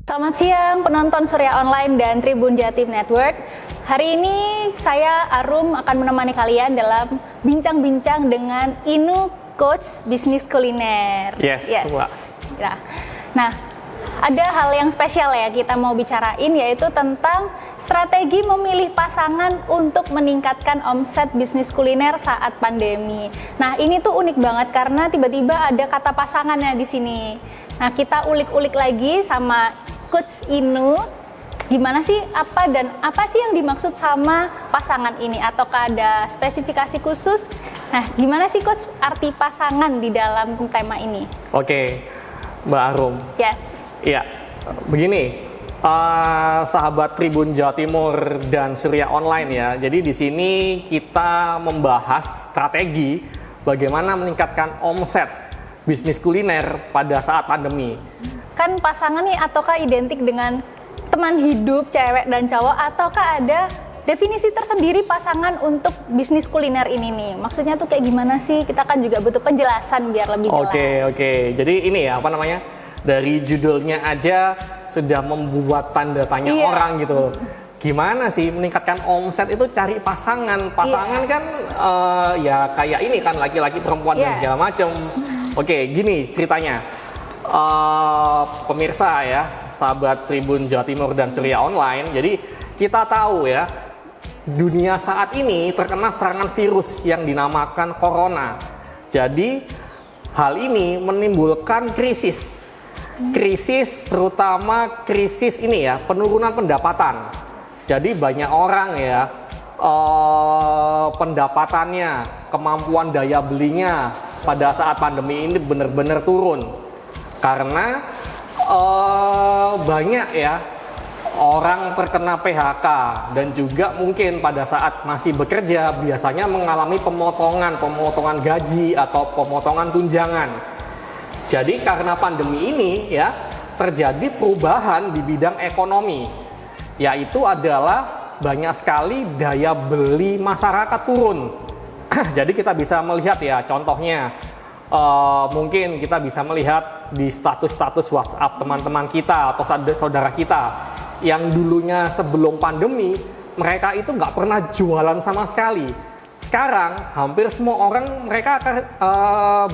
Selamat siang penonton Surya Online dan Tribun Jatim Network. Hari ini saya Arum akan menemani kalian dalam bincang-bincang dengan Inu, Coach Bisnis Kuliner. Yes. Ya. Nah, ada hal yang spesial ya kita mau bicarain, yaitu tentang strategi memilih pasangan untuk meningkatkan omset bisnis kuliner saat pandemi. Nah, ini tuh unik banget karena tiba-tiba ada kata pasangannya di sini. Nah, kita ulik-ulik lagi sama Coach Inu, gimana sih apa sih yang dimaksud sama pasangan ini, ataukah ada spesifikasi khusus? Nah, gimana sih Coach arti pasangan di dalam tema ini? Oke, Mbak Arum. Yes. Iya, begini, sahabat Tribun Jawa Timur dan Surya Online ya. Jadi di sini kita membahas strategi bagaimana meningkatkan omset bisnis kuliner pada saat pandemi. Kan pasangan nih ataukah identik dengan teman hidup cewek dan cowok, ataukah ada definisi tersendiri pasangan untuk bisnis kuliner ini nih? Maksudnya tuh kayak gimana sih? Kita kan juga butuh penjelasan biar lebih jelas. Oke. Jadi ini ya, dari judulnya aja sudah membuat tanda tanya orang gitu. Gimana sih meningkatkan omset itu cari pasangan? Pasangan kan ya kayak ini kan, laki-laki perempuan dan segala macam. Oke, gini ceritanya. Pemirsa ya, sahabat Tribun Jawa Timur dan Surya Online. Jadi kita tahu ya, dunia saat ini terkena serangan virus yang dinamakan corona. Jadi hal ini menimbulkan krisis terutama krisis ini ya, penurunan pendapatan. Jadi banyak orang ya, pendapatannya, kemampuan daya belinya pada saat pandemi ini benar-benar turun. Karena banyak ya orang terkena PHK, dan juga mungkin pada saat masih bekerja biasanya mengalami pemotongan gaji atau pemotongan tunjangan. Jadi karena pandemi ini ya terjadi perubahan di bidang ekonomi, yaitu adalah banyak sekali daya beli masyarakat turun. Jadi kita bisa melihat ya, contohnya mungkin kita bisa melihat di status-status WhatsApp teman-teman kita atau saudara kita yang dulunya sebelum pandemi mereka itu nggak pernah jualan sama sekali. Sekarang hampir semua orang mereka akan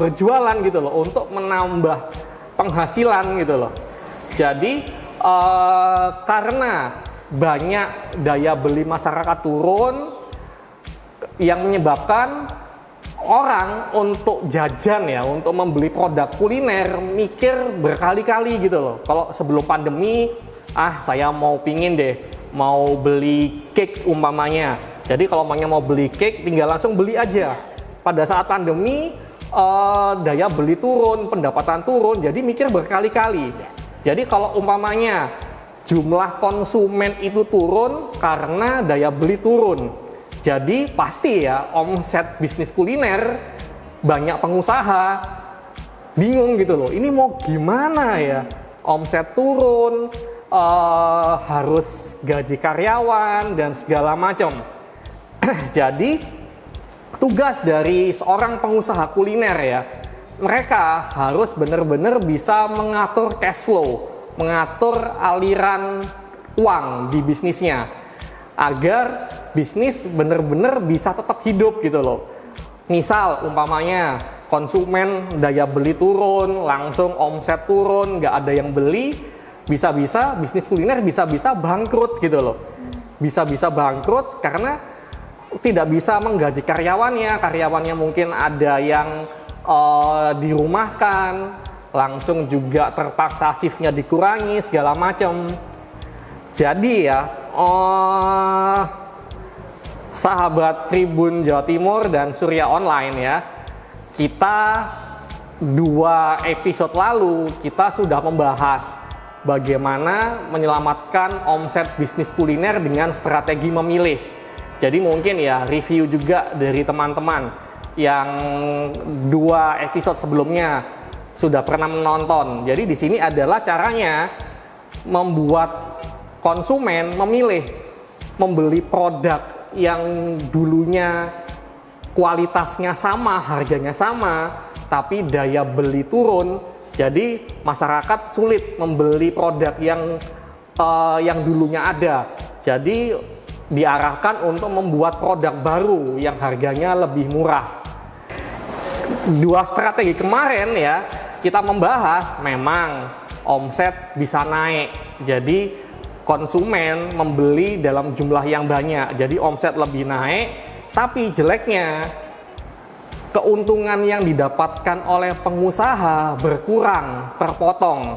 berjualan gitu loh, untuk menambah penghasilan gitu loh. Jadi karena banyak daya beli masyarakat turun yang menyebabkan orang untuk jajan ya, untuk membeli produk kuliner mikir berkali-kali gitu loh. Kalau sebelum pandemi, saya mau beli cake umpamanya. Jadi kalau mau beli cake tinggal langsung beli aja. Pada saat pandemi daya beli turun, pendapatan turun, jadi mikir berkali-kali. Jadi kalau umpamanya jumlah konsumen itu turun karena daya beli turun, jadi pasti ya omset bisnis kuliner banyak pengusaha bingung gitu loh. Ini mau gimana ya? Omset turun, harus gaji karyawan dan segala macam. Jadi tugas dari seorang pengusaha kuliner ya, mereka harus benar-benar bisa mengatur cash flow, mengatur aliran uang di bisnisnya, agar bisnis benar-benar bisa tetap hidup gitu loh. Misal umpamanya konsumen daya beli turun, langsung omset turun, nggak ada yang beli, bisa-bisa bisnis kuliner bisa-bisa bangkrut gitu loh. Bisa-bisa bangkrut karena tidak bisa menggaji karyawannya mungkin ada yang dirumahkan, langsung juga terpaksa shiftnya dikurangi segala macam. Jadi ya, sahabat Tribun Jawa Timur dan Surya Online ya, kita 2 episode lalu kita sudah membahas bagaimana menyelamatkan omset bisnis kuliner dengan strategi memilih. Jadi mungkin ya review juga dari teman-teman yang 2 episode sebelumnya sudah pernah menonton. Jadi di sini adalah caranya membuat konsumen memilih membeli produk yang dulunya kualitasnya sama, harganya sama, tapi daya beli turun, Jadi masyarakat sulit membeli produk yang dulunya ada. Jadi diarahkan untuk membuat produk baru yang harganya lebih murah. Dua strategi kemarin ya, kita membahas memang omset bisa naik. Jadi konsumen membeli dalam jumlah yang banyak. Jadi omset lebih naik, tapi jeleknya keuntungan yang didapatkan oleh pengusaha berkurang terpotong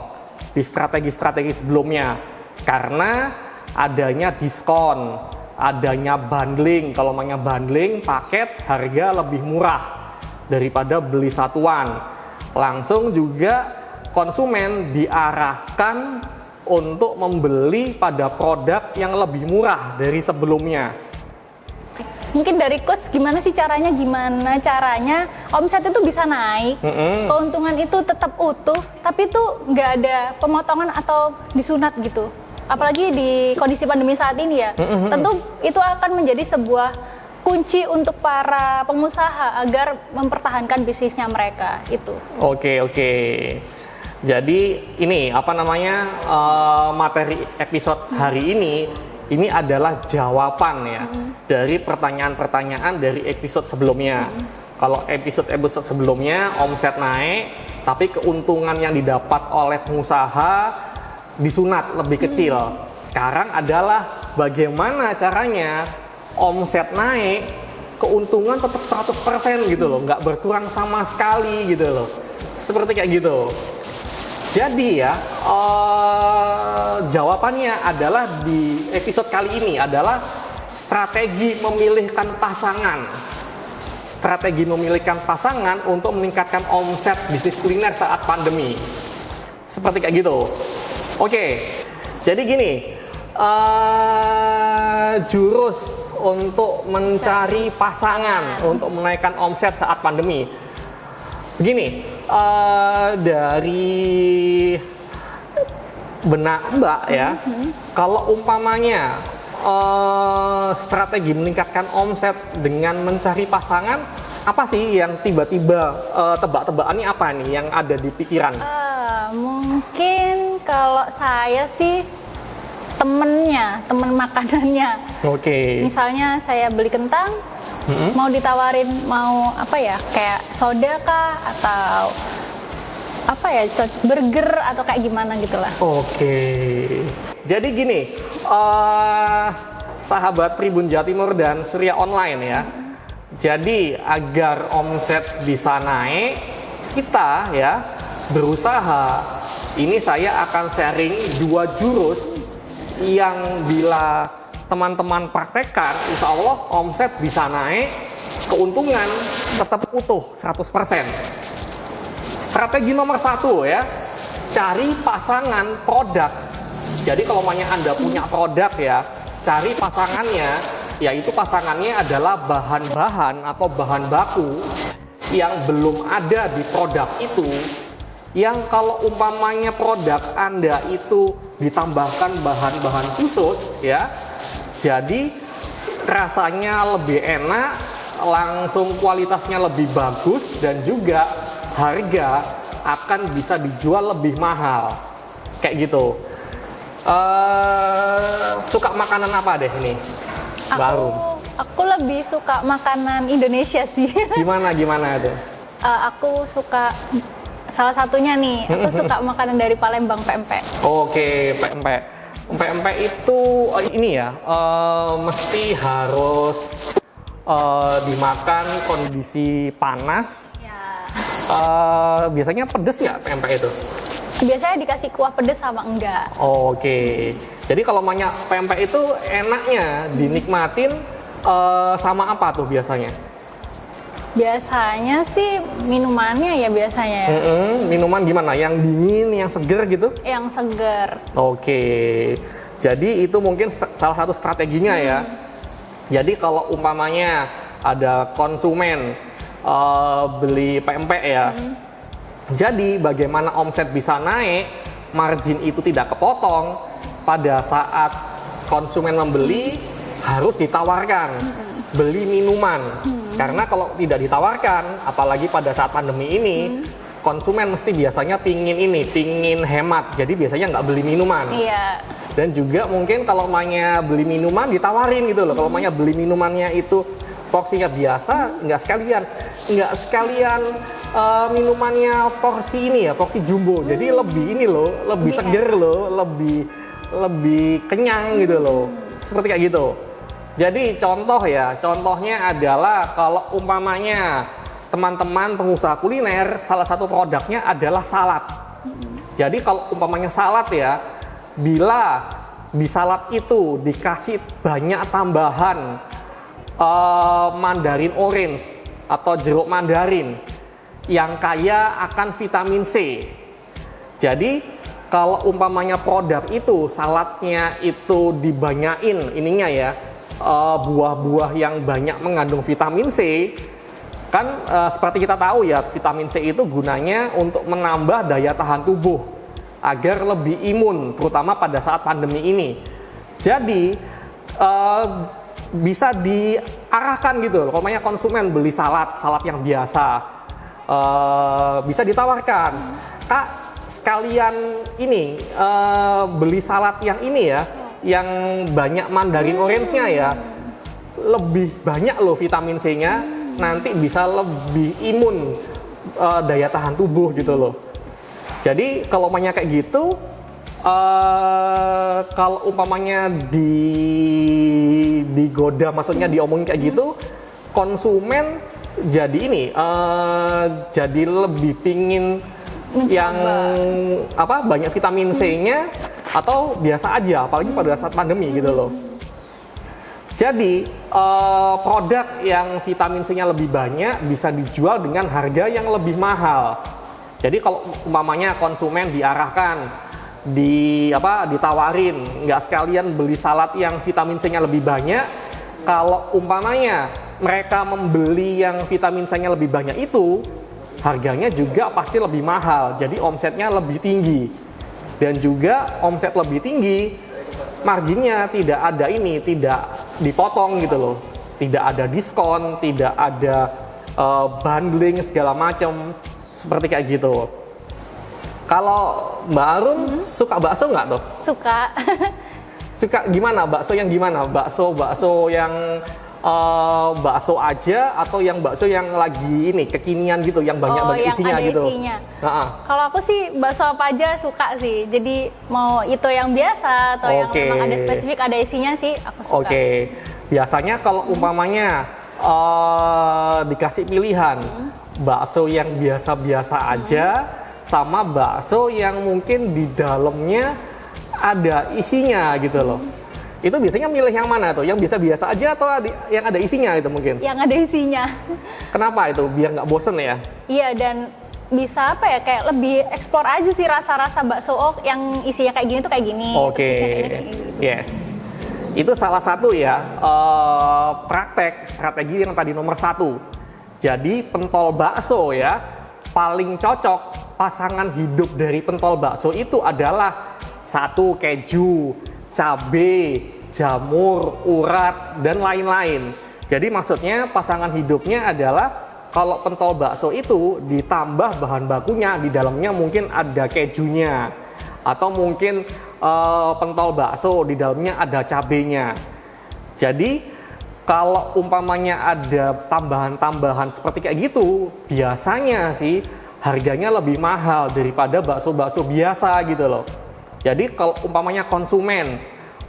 di strategi-strategi sebelumnya karena adanya diskon, adanya bundling. Kalau namanya bundling, paket harga lebih murah daripada beli satuan. Langsung juga konsumen diarahkan untuk membeli pada produk yang lebih murah dari sebelumnya. Mungkin dari coach gimana caranya omset itu bisa naik, keuntungan itu tetap utuh, tapi itu nggak ada pemotongan atau disunat gitu. Apalagi di kondisi pandemi saat ini ya, tentu itu akan menjadi sebuah kunci untuk para pengusaha agar mempertahankan bisnisnya mereka itu. Oke. Jadi ini materi episode hari ini adalah jawaban ya dari pertanyaan-pertanyaan dari episode sebelumnya. Kalau episode sebelumnya omset naik, tapi keuntungan yang didapat oleh pengusaha disunat lebih kecil. Sekarang adalah bagaimana caranya omset naik, keuntungan tetap 100% gitu loh, nggak berkurang sama sekali gitu loh. Seperti kayak gitu. Jadi ya, jawabannya adalah di episode kali ini adalah strategi memilihkan pasangan. Strategi memilihkan pasangan untuk meningkatkan omset bisnis kuliner saat pandemi. Seperti kayak gitu. Oke, jadi gini, jurus untuk mencari pasangan untuk menaikkan omset saat pandemi. Begini, dari benak Mbak ya, kalau umpamanya strategi meningkatkan omset dengan mencari pasangan, apa sih yang tiba-tiba tebak-tebakannya apa nih yang ada di pikiran? Mungkin kalau saya sih temen makanannya. Oke. Misalnya saya beli kentang, mau ditawarin mau apa ya, kayak soda kah atau apa ya, burger atau kayak gimana gitulah. Oke. Jadi gini, sahabat Tribun Jawa Timur dan Surya Online ya. Jadi agar omset bisa naik, kita ya berusaha. Ini saya akan sharing 2 jurus yang bila teman-teman praktekkan, insya Allah omset bisa naik, keuntungan tetap utuh 100%. Strategi nomor 1 ya, cari pasangan produk. Jadi kalau Anda punya produk ya, cari pasangannya, yaitu pasangannya adalah bahan-bahan atau bahan baku yang belum ada di produk itu, yang kalau umpamanya produk Anda itu ditambahkan bahan-bahan khusus ya, jadi rasanya lebih enak, langsung kualitasnya lebih bagus, dan juga harga akan bisa dijual lebih mahal kayak gitu. Suka makanan apa deh ini? Aku lebih suka makanan Indonesia sih. Gimana tuh? Aku suka salah satunya nih, aku suka makanan dari Palembang, pempek. Oke, pempek. Pempek itu ini ya, mesti harus dimakan kondisi panas. Ya. Biasanya pedes nggak pempek itu? Biasanya dikasih kuah pedes sama enggak. Oke. Jadi kalau banyak pempek itu enaknya dinikmatin sama apa tuh biasanya? Biasanya sih minumannya ya biasanya ya. Minuman gimana? Yang dingin, yang seger gitu? Yang seger. Oke. Jadi itu mungkin salah satu strateginya ya. Jadi kalau umpamanya ada konsumen beli pempek ya. Jadi bagaimana omset bisa naik, margin itu tidak kepotong, pada saat konsumen membeli harus ditawarkan beli minuman. Karena kalau tidak ditawarkan, apalagi pada saat pandemi ini, konsumen mesti biasanya pingin hemat, jadi biasanya nggak beli minuman. Iya. Dan juga mungkin kalau mamanya beli minuman ditawarin gitu loh. Kalau mamanya beli minumannya itu porsinya biasa, nggak sekalian minumannya porsi ini ya, porsi jumbo. Jadi lebih ini loh, lebih seger loh, lebih kenyang gitu loh. Seperti kayak gitu. Jadi contohnya adalah kalau umpamanya teman-teman pengusaha kuliner, salah satu produknya adalah salad. Jadi kalau umpamanya salad ya, bila di salad itu dikasih banyak tambahan mandarin orange atau jeruk mandarin yang kaya akan vitamin C. Jadi kalau umpamanya produk itu saladnya itu dibanyain ininya ya, buah-buah yang banyak mengandung vitamin C, kan seperti kita tahu ya, vitamin C itu gunanya untuk menambah daya tahan tubuh agar lebih imun, terutama pada saat pandemi ini. Jadi bisa diarahkan gitu loh, kalau konsumen beli salad yang biasa, bisa ditawarkan, Kak sekalian ini beli salad yang ini ya, yang banyak mandarin orange-nya ya, lebih banyak loh vitamin C-nya, nanti bisa lebih imun, daya tahan tubuh gitu loh. Jadi kalau umpamanya kayak gitu, kalau umpamanya digoda, maksudnya diomongin kayak gitu, konsumen jadi ini, jadi lebih pingin yang banyak vitamin C-nya atau biasa aja, apalagi pada saat pandemi gitu loh. Jadi produk yang vitamin C-nya lebih banyak bisa dijual dengan harga yang lebih mahal. Jadi kalau umpamanya konsumen diarahkan, ditawarin, nggak sekalian beli salad yang vitamin C-nya lebih banyak, kalau umpamanya mereka membeli yang vitamin C-nya lebih banyak itu, harganya juga pasti lebih mahal, jadi omsetnya lebih tinggi. Dan juga omset lebih tinggi, marginnya tidak dipotong gitu loh, tidak ada diskon, tidak ada bundling segala macam, seperti kayak gitu. Kalau Mbak Arun suka bakso nggak tuh? Suka. Suka gimana? Bakso yang gimana? Bakso yang bakso aja atau yang bakso yang lagi ini kekinian gitu, yang banyak isinya gitu? Isinya. Kalau aku sih bakso apa aja suka sih. Jadi mau itu yang biasa atau yang memang ada spesifik ada isinya sih aku suka. Oke. Biasanya kalau umpamanya dikasih pilihan bakso yang biasa-biasa aja sama bakso yang mungkin di dalamnya ada isinya gitu loh. Itu biasanya milih yang mana tuh? Yang biasa-biasa aja atau yang ada isinya itu mungkin? Yang ada isinya. Kenapa itu? Biar nggak bosen ya? Iya, dan bisa kayak lebih eksplor aja sih rasa-rasa bakso yang isinya kayak gini tuh kayak gini. Oke. Yes. Itu salah satu ya praktek strategi yang tadi nomor 1. Jadi pentol bakso ya, paling cocok pasangan hidup dari pentol bakso itu adalah 1 keju, cabe, jamur, urat, dan lain-lain. Jadi maksudnya pasangan hidupnya adalah kalau pentol bakso itu ditambah bahan bakunya, di dalamnya mungkin ada kejunya, atau mungkin pentol bakso di dalamnya ada cabenya. Jadi kalau umpamanya ada tambahan-tambahan seperti kayak gitu, biasanya sih harganya lebih mahal daripada bakso-bakso biasa gitu loh. Jadi kalau umpamanya konsumen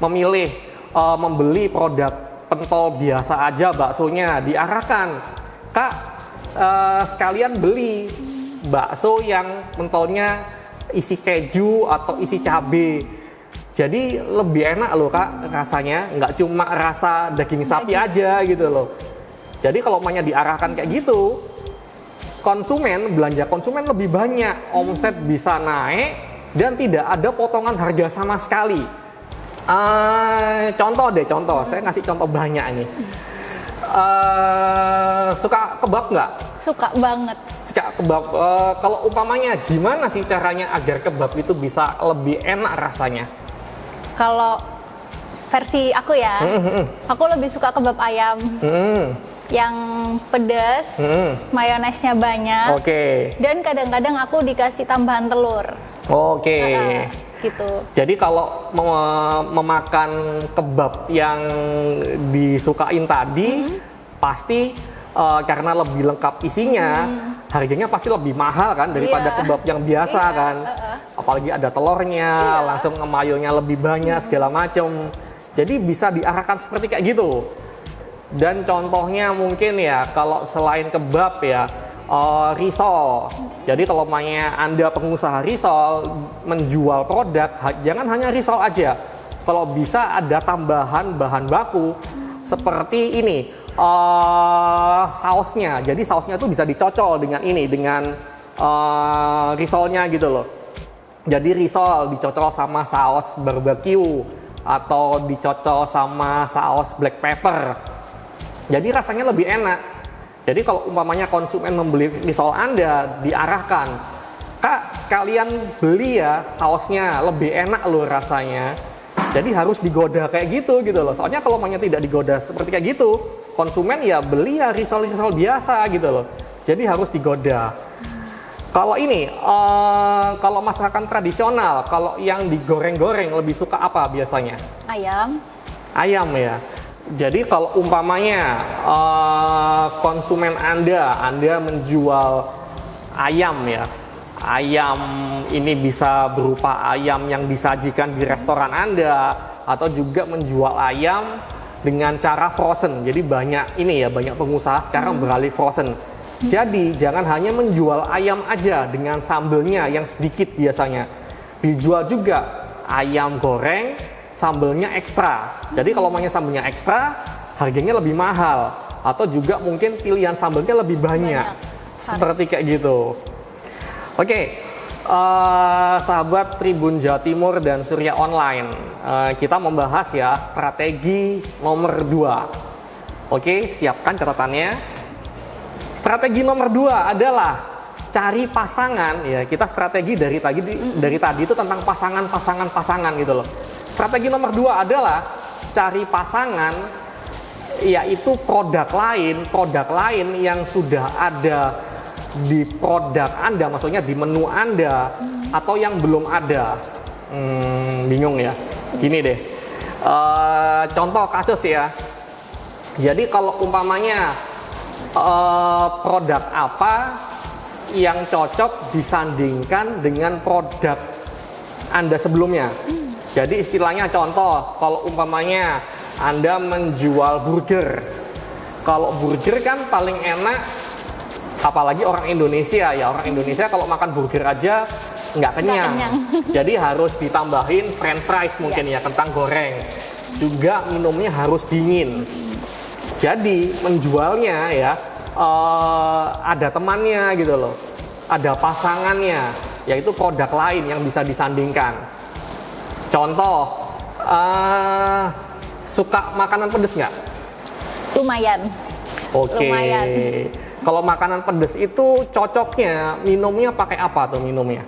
memilih membeli produk pentol biasa aja baksonya, diarahkan, Kak sekalian beli bakso yang pentolnya isi keju atau isi cabe. Jadi lebih enak loh Kak rasanya, nggak cuma rasa daging sapi aja gitu loh. Jadi kalau umpamanya diarahkan kayak gitu, belanja konsumen lebih banyak, omset bisa naik, dan tidak ada potongan harga sama sekali. Contoh, saya ngasih contoh banyak nih. Suka kebab nggak? Suka banget. Suka kebab. Kalau umpamanya gimana sih caranya agar kebab itu bisa lebih enak rasanya? Kalau versi aku ya, aku lebih suka kebab ayam. yang pedas, mayonesnya banyak. Oke. Dan kadang-kadang aku dikasih tambahan telur. Oke. Gitu. Jadi kalau memakan kebab yang disukain tadi, pasti karena lebih lengkap isinya, harganya pasti lebih mahal kan daripada kebab yang biasa kan. Apalagi ada telurnya, langsung mayonya lebih banyak segala macam. Jadi bisa diarahkan seperti kayak gitu. Dan contohnya mungkin ya kalau selain kebab ya, risol. Jadi kalau Anda pengusaha risol menjual produk, jangan hanya risol aja. Kalau bisa ada tambahan bahan baku seperti ini, sausnya. Jadi sausnya itu bisa dicocol dengan ini, dengan risolnya gitu loh. Jadi risol dicocol sama saus barbecue atau dicocol sama saus black pepper. Jadi rasanya lebih enak. Jadi kalau umpamanya konsumen membeli risol Anda, diarahkan, Kak sekalian beli ya sausnya, lebih enak loh rasanya. Jadi harus digoda kayak gitu loh. Soalnya kalau umpamanya tidak digoda seperti kayak gitu, konsumen ya beli ya risol-risol biasa gitu loh. Jadi harus digoda. Kalau ini, kalau masakan tradisional, kalau yang digoreng-goreng lebih suka apa biasanya? Ayam. Ayam ya. Jadi kalau umpamanya konsumen Anda menjual ayam ya, ayam ini bisa berupa ayam yang disajikan di restoran Anda, atau juga menjual ayam dengan cara frozen. Jadi banyak ini ya, banyak pengusaha sekarang beralih frozen. Jadi jangan hanya menjual ayam aja dengan sambelnya yang sedikit biasanya. Dijual juga ayam goreng, sambelnya ekstra. Jadi kalau maunya sambelnya ekstra, harganya lebih mahal. Atau juga mungkin pilihan sambelnya lebih banyak. Seperti kayak gitu. Oke, sahabat Tribun Jawa Timur dan Surya Online, kita membahas ya strategi nomor 2. Oke, siapkan catatannya. Strategi nomor 2 adalah cari pasangan ya. Kita strategi dari tadi itu tentang pasangan gitu loh. Strategi nomor 2 adalah cari pasangan, yaitu produk lain yang sudah ada di produk Anda, maksudnya di menu Anda, atau yang belum ada. Bingung ya. Gini deh, contoh kasus ya. Jadi kalau umpamanya produk apa yang cocok disandingkan dengan produk Anda sebelumnya. Jadi istilahnya contoh, kalau umpamanya Anda menjual burger. Kalau burger kan paling enak, apalagi orang Indonesia ya. Orang Indonesia kalau makan burger aja nggak kenyang. Jadi harus ditambahin french fries mungkin ya, kentang goreng. Juga minumnya harus dingin. Jadi menjualnya ya ada temannya gitu loh, ada pasangannya, yaitu produk lain yang bisa disandingkan. Contoh, suka makanan pedas nggak? Lumayan. Oke. Lumayan. Kalau makanan pedas itu cocoknya minumnya pakai apa tuh minumnya?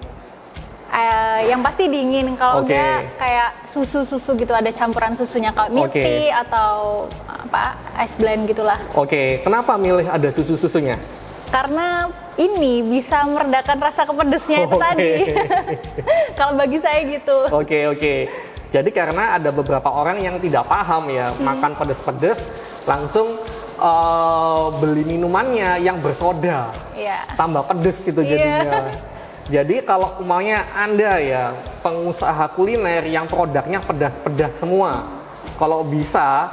Yang pasti dingin, kalau enggak kayak susu gitu, ada campuran susunya, kalau milk tea atau apa ice blend gitulah. Oke, kenapa milih ada susunya? Karena ini bisa meredakan rasa kepedesnya itu tadi. Kalau bagi saya gitu. Oke. Jadi karena ada beberapa orang yang tidak paham ya, makan pedas-pedas langsung beli minumannya yang bersoda, tambah pedes itu jadinya. Jadi kalau umpamanya Anda ya pengusaha kuliner yang produknya pedas-pedas semua, kalau bisa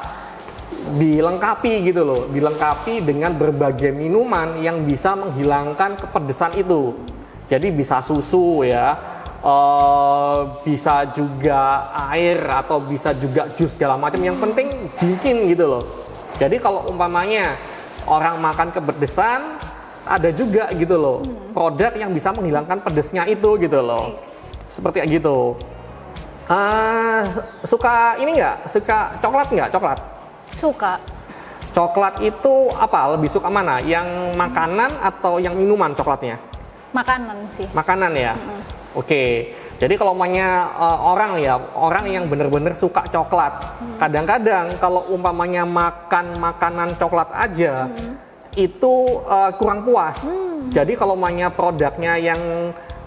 dilengkapi gitu loh, dilengkapi dengan berbagai minuman yang bisa menghilangkan kepedesan itu. Jadi bisa susu ya, bisa juga air atau bisa juga jus segala macam. Yang penting dingin gitu loh. Jadi kalau umpamanya orang makan kepedesan, ada juga gitu loh produk yang bisa menghilangkan pedesnya itu gitu loh, seperti gitu. Suka ini nggak? Suka coklat nggak? Coklat? Suka. Coklat itu apa? Lebih suka mana? Yang makanan atau yang minuman coklatnya? Makanan sih. Makanan ya. Oke. Jadi kalau umpamanya orang yang benar-benar suka coklat, kadang-kadang kalau umpamanya makan makanan coklat aja itu kurang puas. Jadi kalau umpamanya produknya yang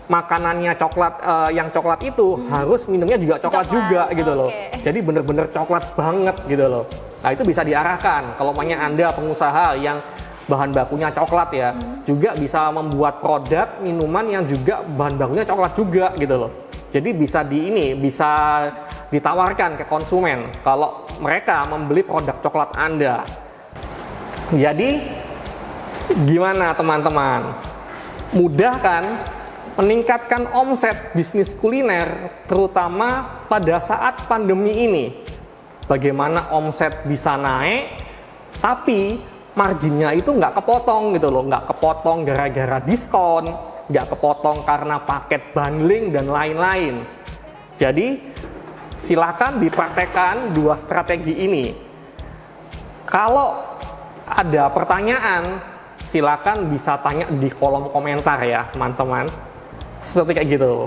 makanannya coklat, yang coklat itu harus minumnya juga coklat juga gitu loh. Jadi benar-benar coklat banget gitu loh. Nah itu bisa diarahkan kalau umpamanya Anda pengusaha yang bahan bakunya coklat ya, juga bisa membuat produk minuman yang juga bahan bakunya coklat juga gitu loh. Jadi bisa bisa ditawarkan ke konsumen kalau mereka membeli produk coklat Anda. Jadi gimana teman-teman? Mudah kan meningkatkan omset bisnis kuliner terutama pada saat pandemi ini. Bagaimana omset bisa naik tapi marginnya itu nggak kepotong gitu loh, nggak kepotong gara-gara diskon, nggak kepotong karena paket bundling dan lain-lain. Jadi silakan dipraktekkan dua strategi ini. Kalau ada pertanyaan silakan bisa tanya di kolom komentar ya teman-teman, seperti kayak gitu.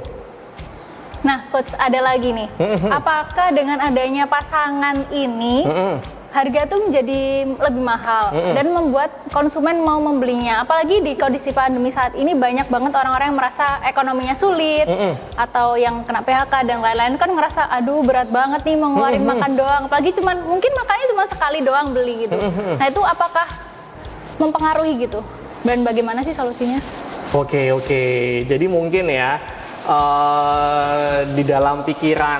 Nah, Coach, ada lagi nih. Apakah dengan adanya pasangan ini harga tuh menjadi lebih mahal dan membuat konsumen mau membelinya? Apalagi di kondisi pandemi saat ini banyak banget orang-orang yang merasa ekonominya sulit atau yang kena PHK dan lain-lain kan ngerasa aduh berat banget nih mau ngeluarin makan doang. Apalagi mungkin makannya cuma sekali doang beli gitu. Nah, itu apakah mempengaruhi gitu? Dan bagaimana sih solusinya? Oke. Jadi mungkin ya di dalam pikiran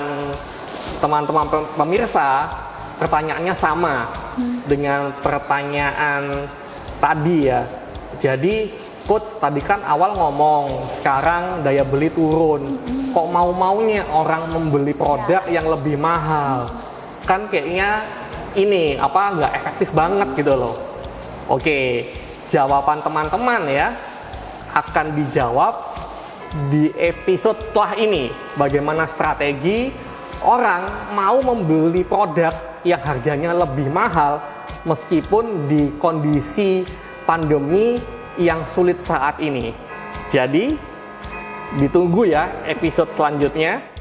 teman-teman pemirsa pertanyaannya sama dengan pertanyaan tadi ya. Jadi Coach tadi kan awal ngomong sekarang daya beli turun, kok mau-maunya orang membeli produk yang lebih mahal, kan kayaknya ini nggak efektif banget gitu loh. Oke, jawaban teman-teman ya akan dijawab di episode setelah ini. Bagaimana strategi orang mau membeli produk yang harganya lebih mahal meskipun di kondisi pandemi yang sulit saat ini. Jadi ditunggu ya episode selanjutnya.